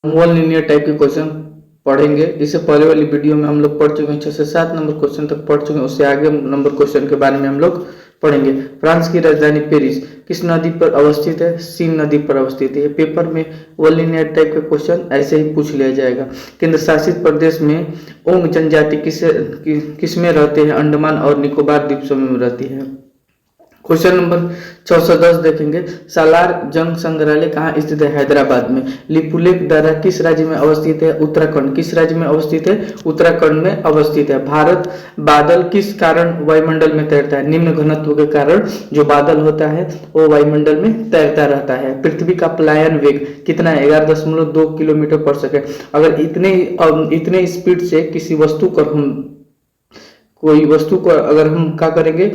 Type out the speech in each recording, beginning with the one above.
One linear type के question पढ़ेंगे। इससे पहले वाली वीडियो में हम लोग पढ़ चुके हैं 6 से 7 नंबर क्वेश्चन तक पढ़ चुके हैं। उससे आगे नंबर क्वेश्चन के बारे में हम लोग पढ़ेंगे। फ्रांस की राजधानी पेरिस किस नदी पर अवस्थित है? सीन नदी पर अवस्थित है। पेपर में वन लीनियर टाइप का क्वेश्चन ऐसे ही पूछ लिया जाएगा। केंद्र शासित प्रदेश में ओंग जनजाति किसमें रहते हैं? अंडमान और निकोबार द्वीप समूह में रहती है। क्वेश्चन नंबर 610 देखेंगे। सालार जंग संग्रहालय कहाँ स्थित है? हैदराबाद में। लिपुलेख दर्रा किस राज्य में अवस्थित है? उत्तराखंड। किस राज्य में अवस्थित है? उत्तराखंड में अवस्थित है। भारत बादल किस कारण वायुमंडल में तैरता है? निम्न घनत्व के कारण जो बादल होता है वो वायुमंडल में तैरता रहता है। पृथ्वी का पलायन वेग कितना है? 11.2 किलोमीटर पर सेकंड। अगर इतने स्पीड से किसी वस्तु को कोई वस्तु को अगर हम क्या करेंगे,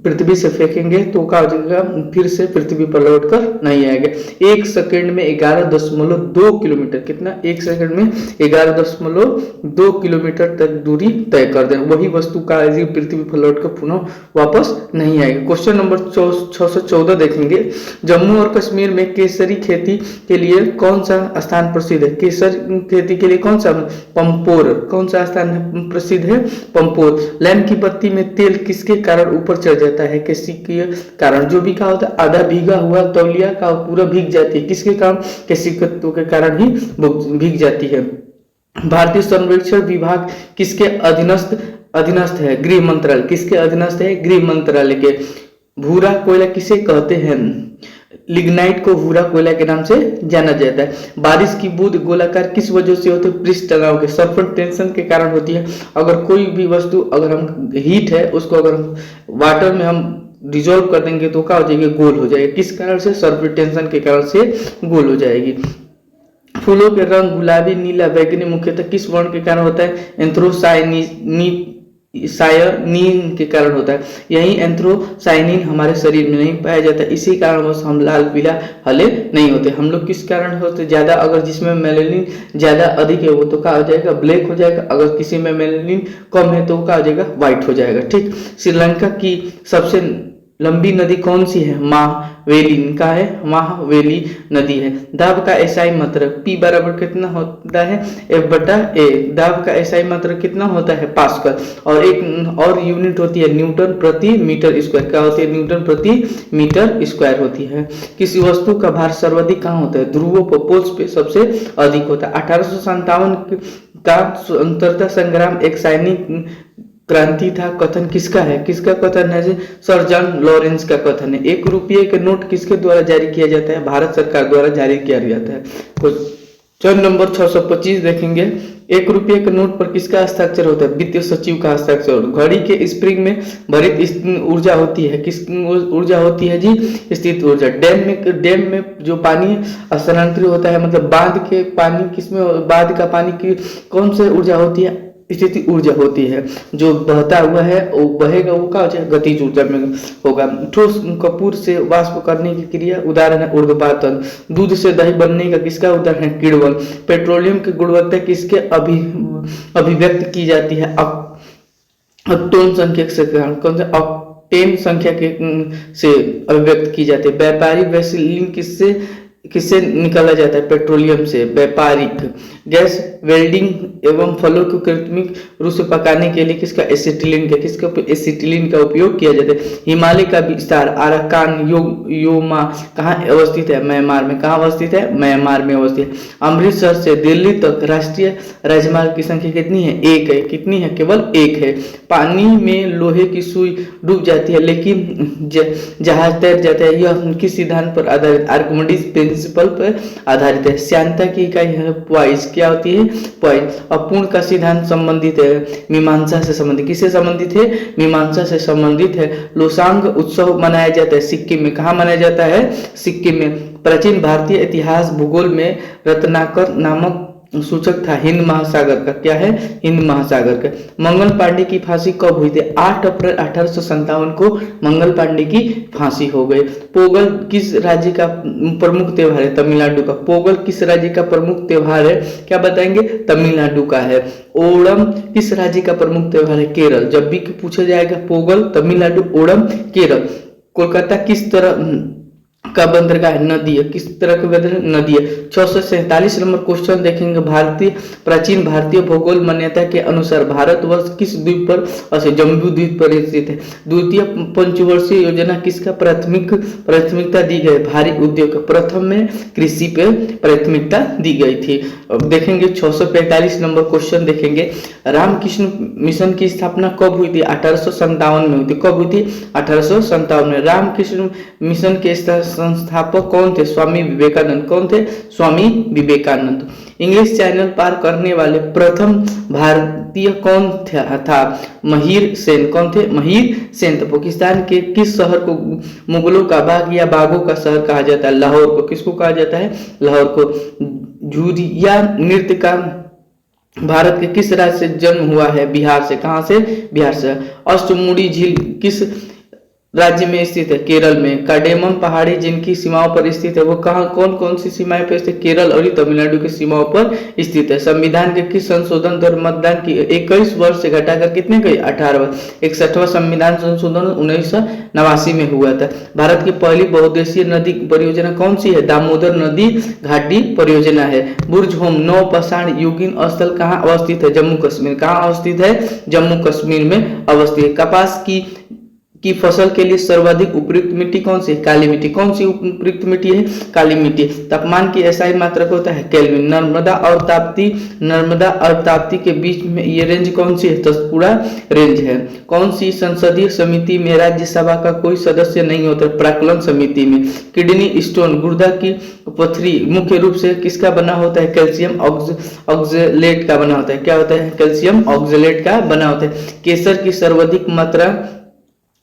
पृथ्वी से फेंकेंगे तो क्या हो जाएगा? फिर से पृथ्वी पर लौट कर नहीं आएगा। 1 सेकंड में 11.2 किलोमीटर। कितना? 1 सेकंड में 11.2 किलोमीटर तक दूरी तय कर दे। वही वस्तु का पृथ्वी पर लौट कर पुनः वापस नहीं आएगा। क्वेश्चन नंबर 614 देखेंगे। जम्मू और कश्मीर में केसरी खेती के लिए कौन सा स्थान प्रसिद्ध है? केसर खेती के लिए कौन सा? पंपोर। कौन सा स्थान प्रसिद्ध है? पंपोर। लैंप की बत्ती में तेल किसके कारण ऊपर चढ़ जाता है? किसी के कारण। जो भी क्या होता है, आधा भीगा हुआ तौलिया का पूरा भीग जाती है। किसके कारण? किसी तत्व के कारण ही भीग जाती है। भारतीय सर्वेक्षण विभाग किसके अधीनस्थ है? गृह मंत्रालय। किसके अधीनस्थ है? गृह मंत्रालय के। भूरा कोयला किसे कहते हैं? लिग्नाइट को भूरा कोयला के नाम से जाना जाता है। बारिश की बूंद गोलाकार किस वजह से होती है? पृष्ठ तनाव के, सरफेस टेंशन के कारण होती है। अगर कोई भी वस्तु अगर हम हीट है उसको अगर हम वाटर में हम डिजोल्व कर देंगे तो क्या हो जाएगी? गोल हो जाएगी। किस कारण से? सरफेस टेंशन के कारण से गोल हो जाएगी। फूलों के रंग गुलाबी, नीला, बैंगनी मुख्यतः किस वर्ण के कारण होता है? एंथ्रोसायनिन के कारण होता है। यही एंथ्रोसायनिन हमारे शरीर में नहीं पाया जाता, इसी कारण हम लाल पीला हले नहीं होते। हम लोग किस कारण होते? ज्यादा अगर जिसमें मेलेनिन ज्यादा अधिक है वो तो क्या हो जाएगा? ब्लैक हो जाएगा। अगर किसी में मेलेनिन कम है तो क्या हो जाएगा? व्हाइट हो जाएगा। ठीक। श्रीलंका की सबसे लंबी नदी कौन सी है? महावेली का है, महावेली नदी है। दाब का एसआई मात्रक P बराबर कितना होता है? F/A। दाब का एसआई मात्रक कितना होता है? पास्कल। और एक और यूनिट होती है न्यूटन प्रति मीटर स्क्वायर। क्या होती है? न्यूटन प्रति मीटर स्क्वायर होती है। किसी वस्तु का भार सर्वाधिक कहाँ होता है? ध्रुवों पर, पोल्स पे सबसे अधिक होता है। 1857 का स्वतंत्रता संग्राम एक सैनिक क्रांति था कथन किसका है? किसका कथन है? सर जॉन लॉरेंस का कथन है। 1 रुपये के नोट किसके द्वारा जारी किया जाता है? भारत सरकार द्वारा जारी किया जाता है। क्वेश्चन नंबर 625 देखेंगे। 1 रुपये के नोट पर किसका हस्ताक्षर होता है? वित्तीय सचिव का हस्ताक्षर। घड़ी के स्प्रिंग में भरित ऊर्जा होती है। किस ऊर्जा होती है जी? स्थित ऊर्जा। डैम में जो पानी स्थानांतरित होता है, मतलब बांध के पानी किसमें? बांध का पानी की कौन सी ऊर्जा होती है? स्थिति ऊर्जा होती है। जो बहता हुआ है वो बहेगा, वो क्या हो जाएगा? गतिज ऊर्जा में होगा। ठोस कपूर से वाष्प करने की क्रिया उदाहरण है ऊर्ध्वपातन। दूध से दही बनने का किसका उदाहरण है? किण्वन। पेट्रोलियम की गुणवत्ता किसके अभिव्यक्त की जाती है? ऑक्टेन संख्या से। कौन सा? ऑक्टेन संख्या के से अभिव्यक्त की जाती है। व्यापारिक वैसलीन किससे निकाला जाता है? पेट्रोलियम से। व्यापारिक गैस वेल्डिंग एवं फलों को कृत्रिम रूप से पकाने के लिए किसका? एसिटिलीन का उपयोग किया जाता है। हिमालय का विस्तार अराकान योमा कहाँ अवस्थित है? म्यांमार में। कहाँ अवस्थित है? म्यांमार में अवस्थित है। अमृतसर से दिल्ली तक राष्ट्रीय राजमार्ग की संख्या कितनी है? 1 है। कितनी है? केवल 1 है। पानी में लोहे की सुई डूब जाती है लेकिन जहाज तैर जाता है, यह किस सिद्धांत पर आधारित? आर्किमिडीज प्रिंसिपल पर आधारित है। श्यानता की इकाई है पॉइस। क्या होती है? पॉइस। अपूर्ण का सिद्धांत संबंधित है मीमांसा से संबंधित। किससे संबंधित है? मीमांसा से संबंधित है। लोसांग उत्सव मनाया जाता है सिक्किम में। कहाँ मनाया जाता है? सिक्किम में। प्राचीन भारतीय इतिहास भूगोल में रत्नाकर नामक सूचक था हिंद महासागर का। क्या है? हिंद महासागर का। मंगल पांडे की फांसी कब हुई थी? 8 अप्रैल 1857 को मंगल पांडे की फांसी हो गई। पोंगल किस राज्य का प्रमुख त्योहार है? तमिलनाडु का। पोंगल किस राज्य का प्रमुख त्योहार है? क्या बताएंगे? तमिलनाडु का है। ओणम किस राज्य का प्रमुख त्योहार है? केरल। जब भी पूछा जाएगा पोंगल तमिलनाडु, ओणम केरल। कोलकाता किस तरह का बंदरगाह नदी है, किस तरह की बंदरगाह नदी है। 647 नंबर क्वेश्चन देखेंगे, प्राचीन भारतीय भूगोल मान्यता के अनुसार भारतवर्ष किस द्वीप पर जम्बू द्वीप पर स्थित है। द्वितीय पंचवर्षीय योजना किसका प्राथमिकता दी गई, भारी उद्योग। प्रथम में कृषि पे प्राथमिकता दी गई थी। अब देखेंगे 645 नंबर क्वेश्चन देखेंगे, रामकृष्ण मिशन की स्थापना कब हुई थी, 1857 में हुई थी। कब हुई थी, 1857 में। रामकृष्ण मिशन के संस्थापक कौन थे, स्वामी विवेकानंद। कौन थे, स्वामी विवेकानंद। इंग्लिश चैनल पार करने वाले प्रथम भारतीय कौन था, महिर सेन। कौन थे, महिर सेन। तो पाकिस्तान के किस शहर को मुगलों का बाग या बागों का शहर कहा जाता है, लाहौर को। किसको कहा जाता है, लाहौर को। झुरिया नृत्य का भारत के किस राज्य से जन्म हुआ है, बिहार से। कहां से, बिहार से। अष्टमुड़ी झील किस राज्य में स्थित है, केरल में। कार्डेमम पहाड़ी जिनकी सीमाओं पर स्थित है, वो कहाँ कौन कौन सी सीमाएं पर स्थित, केरल और तमिलनाडु की सीमाओं पर स्थित है। संविधान के किस संशोधन द्वारा मतदान की 21 वर्ष से घटाकर कितने गई, 18 वर्ष। 61वां संविधान संशोधन 1989 में हुआ था। भारत की पहली बहुउद्देशीय नदी परियोजना कौन सी है, दामोदर नदी घाटी परियोजना है। बुर्ज होम नौपाषाण युगीन स्थल कहाँ अवस्थित है, जम्मू कश्मीर। कहाँ अवस्थित है, जम्मू कश्मीर में अवस्थित है। कपास की फसल के लिए सर्वाधिक उपयुक्त मिट्टी कौन सी है, काली मिट्टी। कौन सी उपयुक्त मिट्टी है, काली मिट्टी। तापमान की एसआई मात्रक होता है केल्विन। नर्मदा और ताप्ती के बीच में ये रेंज कौन सी है, सतपुड़ा रेंज है। कौन सी संसदीय समिति में राज्यसभा का कोई सदस्य नहीं होता, प्राक्कलन समिति में। किडनी स्टोन गुर्दा की पथरी मुख्य रूप से किसका बना होता है, कैल्शियम ऑक्जेलेट का बना होता है। क्या होता है, कैल्शियम ऑक्जेलेट का बना होता है। केसर की सर्वाधिक मात्रा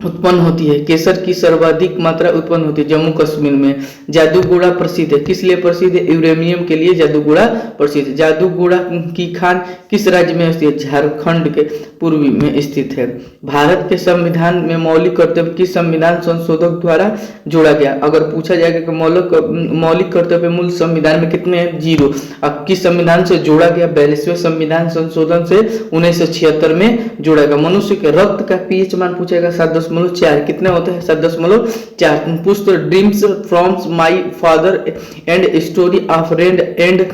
उत्पन्न होती है, केसर की सर्वाधिक मात्रा उत्पन्न होती है जम्मू कश्मीर में। जादूगोड़ा प्रसिद्ध है, किस लिए प्रसिद्ध है, यूरेनियम के लिए जादूगोड़ा प्रसिद्ध है। जादूगोड़ा की खान किस राज्य में स्थित है, झारखंड के पूर्वी में स्थित है। भारत के संविधान में मौलिक कर्तव्य किस संविधान संशोधक द्वारा जोड़ा गया। अगर पूछा जाएगा कि मौलिक कर्तव्य मूल संविधान में कितने हैं, 0। अब किस संविधान से जोड़ा गया, 42वें संविधान संशोधन से 1976 में जोड़ा गया। मनुष्य के रक्त का पीएच मान पूछेगा 7.4। कितने होते हैं, 7.4। पुस्त dreams from my father and story of रेंड एंड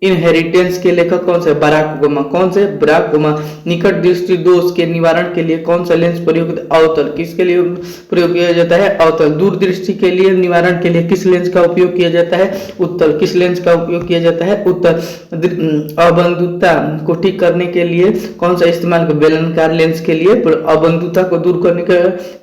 इनहेरिटेंस के लेखक कौन से, बराक ओबामा। कौन से, बराक ओबामा। निकट दृष्टि दोष के निवारण के लिए कौन सा लेंस प्रयोग, अवतल। किसके लिए प्रयोग किया जाता है, अवतल। दूरदृष्टि के लिए निवारण के लिए किस लेंस का उपयोग किया जाता है, उत्तल। किस लेंस का उपयोग किया जाता है, उत्तल। अबंधुता को ठीक करने के लिए कौन सा इस्तेमाल, बेलनाकार लेंस के लिए। अबंधुता को दूर करने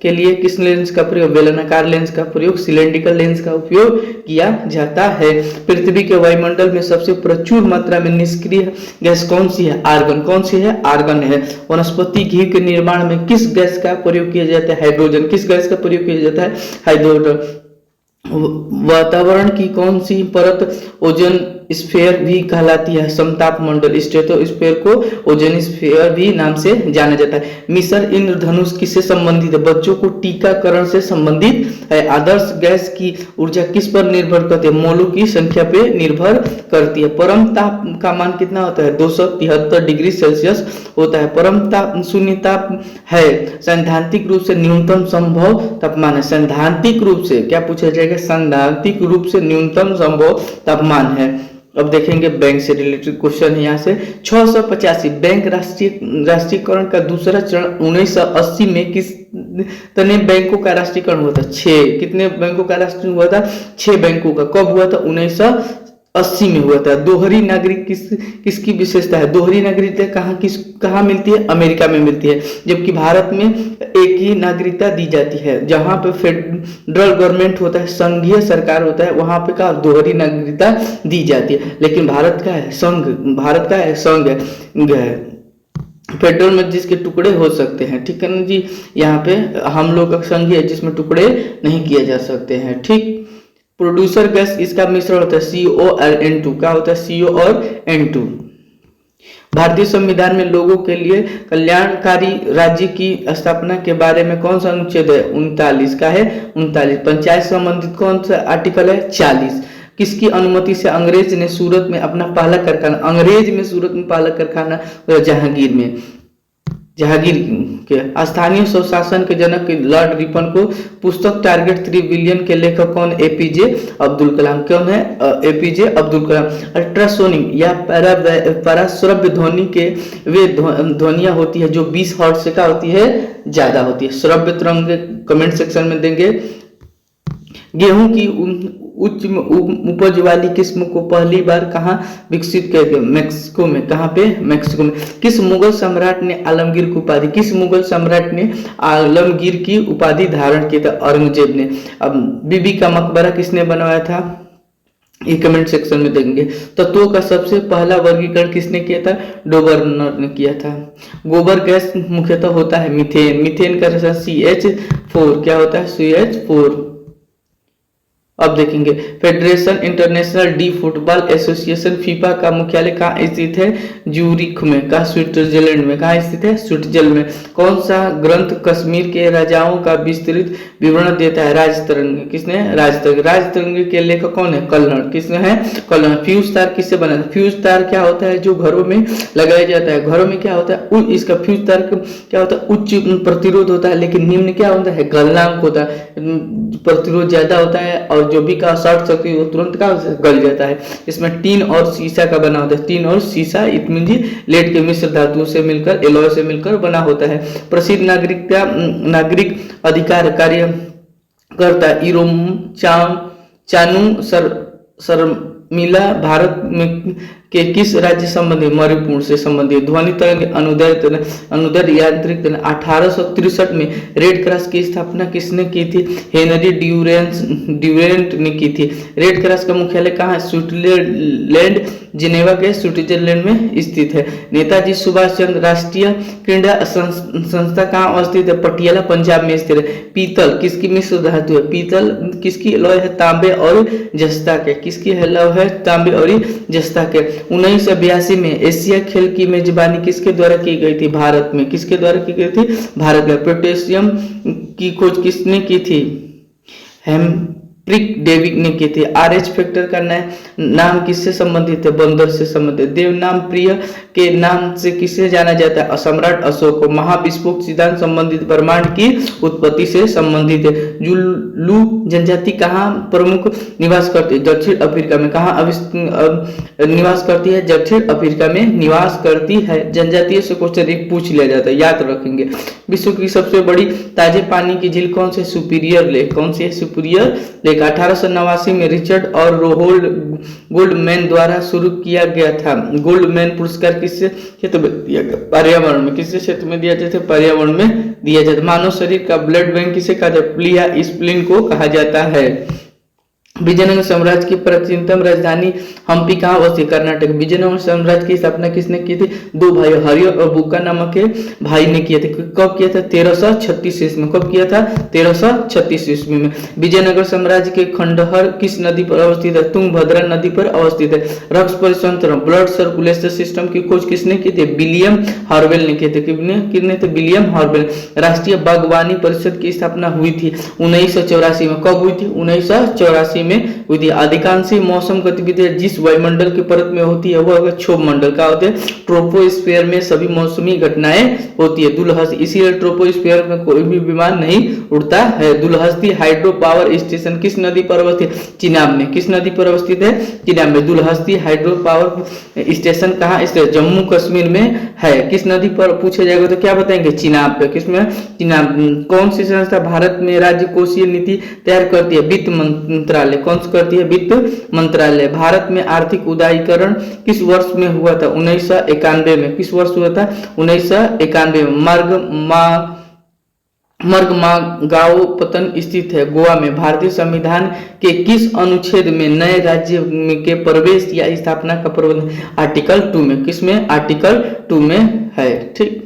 के लिए किस लेंस का प्रयोग, बेलनाकार लेंस का प्रयोग, सिलेंड्रिकल लेंस का उपयोग किया जाता है। पृथ्वी के वायुमंडल में सबसे प्रचुर मात्रा में निष्क्रिय गैस कौन सी है, आर्गन। कौन सी है, आर्गन है। वनस्पति घी के निर्माण में किस गैस का प्रयोग किया जाता है, हाइड्रोजन। किस गैस का प्रयोग किया जाता है, हाइड्रोजन। वातावरण की कौन सी परत ओजोन स्फीयर भी कहलाती है, समताप मंडल। स्ट्रेटोस्फीयर को ओजोन स्फीयर भी नाम से जाना जाता है। मिस्र इंद्रधनुष किससे संबंधित है, बच्चों को टीकाकरण से संबंधित है। आदर्श गैस की ऊर्जा किस पर निर्भर करती है, मोलों की संख्या पे निर्भर करती है। परम ताप का मान कितना होता है, 273 डिग्री सेल्सियस होता है। परम ताप शून्य ताप है सैद्धांतिक रूप से न्यूनतम संभव तापमान है। सैद्धांतिक रूप से क्या पूछा जाएगा, सैद्धांतिक रूप से न्यूनतम संभव तापमान है। अब देखेंगे बैंक से रिलेटेड क्वेश्चन है यहाँ से। 685 बैंक राष्ट्रीयकरण का दूसरा चरण 1980 में कितने बैंकों का राष्ट्रीयकरण हुआ था, 6। कितने बैंकों का राष्ट्रीयकरण हुआ था, 6 बैंकों का। कब हुआ था, 1980 में हुआ था। दोहरी नागरिक किसकी विशेषता है, दोहरी नागरिकता कहाँ मिलती है, अमेरिका में मिलती है। जबकि भारत में एक ही नागरिकता दी जाती है। जहां पे फेडरल गवर्नमेंट होता है, संघीय सरकार होता है, वहां पे का दोहरी नागरिकता दी जाती है। लेकिन भारत का है संघ, भारत का है संघ है। फेडरल में जिसके टुकड़े हो सकते हैं, ठीक है ना जी। यहाँ पे हम लोग का संघ है जिसमें टुकड़े नहीं किए जा सकते हैं, ठीक। प्रोड्यूसर गैस इसका मिश्रण होता है CO और N2। क्या होता है, CO और N2। भारतीय संविधान में लोगों के लिए कल्याणकारी राज्य की स्थापना के बारे में कौन सा अनुच्छेद है, 39 का है, 39। पंचायत संबंधित कौन सा आर्टिकल है, 40। किसकी अनुमति से अंग्रेज ने सूरत में अपना पहला कारखाना, अंग्रेज में सूरत में पहला कारखाना जहांगीर में। जहांगीर के स्थानीय स्वशासन के जनक लॉर्ड रिपन को पुस्तक टारगेट 3 बिलियन के लेखक कौन? एपीजे अब्दुल कलाम। कौन है? एपीजे अब्दुल कलाम। अल्ट्रासोनिक या पराश्रव्य ध्वनि के वे ध्वनियां होती है जो 20 हर्ट्ज से क्या होती है? ज्यादा होती है। श्रव्य तरंग कमेंट सेक्शन में देंगे। गेहूं की उच्च उपज वाली किस्म को पहली बार कहाँ विकसित किया गया? मैक्सिको में। कहाँ पे? मैक्सिको में। किस मुगल सम्राट ने आलमगीर की उपाधि किस मुगल सम्राट ने आलमगीर की उपाधि धारण की था? औरंगजेब ने। अब बीबी का मकबरा किसने बनवाया था? ये कमेंट सेक्शन में देंगे। तत्वों का सबसे पहला वर्गीकरण किसने किया था? डोबर्नर ने किया था। गोबर गैस मुख्यतः होता है मीथेन। मीथेन का रसायन CH4 क्या होता है? CH4। अब देखेंगे federation international D football association FIFA का मुख्यालय कहाँ स्थित है? ज्यूरिख में। कहाँ? स्विट्जरलैंड में। कहाँ स्थित है? स्विट्जरलैंड में। कौन सा ग्रंथ कश्मीर के राजाओं का विस्तृत विवरण देता है? राजतरंगी। किसने? राजतरंगी। राजतरंगी के लेखक कौन है? कल्हण। किसने है? कल्हण। फ्यूज तार किससे बना है? फ्यूज तार क्या होता है? जो घरों में लगाया जाता है। घरों में क्या होता है? इसका फ्यूज तार क्या होता है? उच्च प्रतिरोध होता है, लेकिन निम्न क्या होता है? गलनांक होता है। प्रतिरोध ज्यादा होता है और जो भी का शॉर्ट सर्किट वो तुरंत का गल जाता है। इसमें टीन और शीशा का बना होता है। टीन और शीशा इट मीन लेड के मिश्र धातुओं से मिलकर एलॉय से मिलकर बना होता है। प्रसिद्ध नागरिक अधिकार कार्य करता इरोम चानू शर्मिला भारत में के किस राज्य संबंधी? मणिपुर से संबंधित। ध्वनि तरंग अनुदैर्ध्य यांत्रिक 1863 में रेड क्रॉस की स्थापना किसने की थी? हेनरी ड्यूरेंट ने की थी। रेड क्रॉस का मुख्यालय कहाँ है? स्विट्जरलैंड जिनेवा के स्विट्जरलैंड में स्थित है। नेताजी सुभाष चंद्र राष्ट्रीय क्रीड़ा संस्था कहाँ अवस्थित है? पटियाला पंजाब में स्थित है। पीतल किसकी मिश्र धातु है? पीतल किसकी अलॉय है? तांबे और जस्ता के। किसकी अलॉय है? तांबे और जस्ता के। 1982 में एशिया खेल की मेजबानी किसके द्वारा की गई थी? भारत में। किसके द्वारा की गई थी? भारत में। पोटेशियम की खोज किसने की थी? हेम्प्रिक डेविड ने की थी। RH फैक्टर का नाम किससे संबंधित है? बंदर से संबंधित। देवनाम प्रिय के नाम से किसे जाना जाता है? सम्राट अशोक को। महाविस्फोट सिद्धांत संबंधित ब्रह्मांड की उत्पत्ति से संबंधित है। जुलू जनजाति कहाँ प्रमुख निवास करती है? दक्षिण अफ्रीका में। कहाँ निवास करती है? दक्षिण अफ्रीका में निवास करती है। जनजातीय से क्वेश्चन एक पूछ लिया जाता है, याद रखेंगे। विश्व की सबसे बड़ी ताजे पानी की झील कौन सी? Superior lake. कौन सी है? Superior lake. 1889 में रिचर्ड और रोहोल्ड गोल्डमैन द्वारा शुरू किया गया था। गोल्डमैन पुरस्कार किससे क्षेत्र में दिया गया? पर्यावरण में। किससे क्षेत्र में दिया जाता है? पर्यावरण में दिया जाता है। मानव शरीर का ब्लड बैंक किसे कहा जाता है? प्लिया स्प्लीन को कहा जाता है। विजयनगर साम्राज्य की प्राचीनतम राजधानी हम्पी कहाँ अवस्थित? कर्नाटक। विजयनगर साम्राज्य की स्थापना किसने की थी? दो भाई हरिहर और बुक्का नामक के भाई ने किया था। कब किया था? 1336 ईस्वी में। कब किया था? 1336 ईस्वी में। विजयनगर साम्राज्य के खंडहर किस नदी पर अवस्थित है? तुंगभद्रा नदी पर अवस्थित है। रक्त परिसंचरण ब्लड सर्कुलेशन सिस्टम की खोज किसने की थी? विलियम हार्वेल ने की थी। किसने थे? विलियम हार्वेल। राष्ट्रीय बागवानी परिषद की स्थापना हुई थी 1984 में। कब हुई थी? 1984 में हुई थी। अधिकांश मौसम गतिविधियां जिस वायुमंडल के परत में होती है वह क्षोभ मंडल का होते हैं। ट्रोपोस्फीयर में सभी मौसमी घटनाएं होती है। दुलहस्ती, इसीलिए ट्रोपोस्फीयर में कोई भी विमान नहीं उड़ता है। दुलहस्ती हाइड्रो पावर स्टेशन किस नदी पर अवस्थित है? चिनाब में। किस नदी पर अवस्थित है? चिनाब में। दुलहस्ती हाइड्रो पावर स्टेशन कहाँ स्थित? जम्मू कश्मीर में है। किस नदी पर पूछा जाएगा तो क्या बताएंगे? चिनाब पे। किसमें? चिनाब। कौन सी संस्था भारत में राज्य कोषीय नीति तैयार करती है? वित्त मंत्रालय। कौन सी करती है? वित्त मंत्रालय। भारत में आर्थिक उदारीकरण किस वर्ष में हुआ था? 1991 में। किस वर्ष हुआ था? 1991 में। मर्गमागाओ पतन स्थित है गोवा में। भारतीय संविधान के किस अनुच्छेद में नए राज्य के प्रवेश या स्थापना का प्रावधान? आर्टिकल 2 में। किसमें? आर्टिकल 2 में है। ठीक।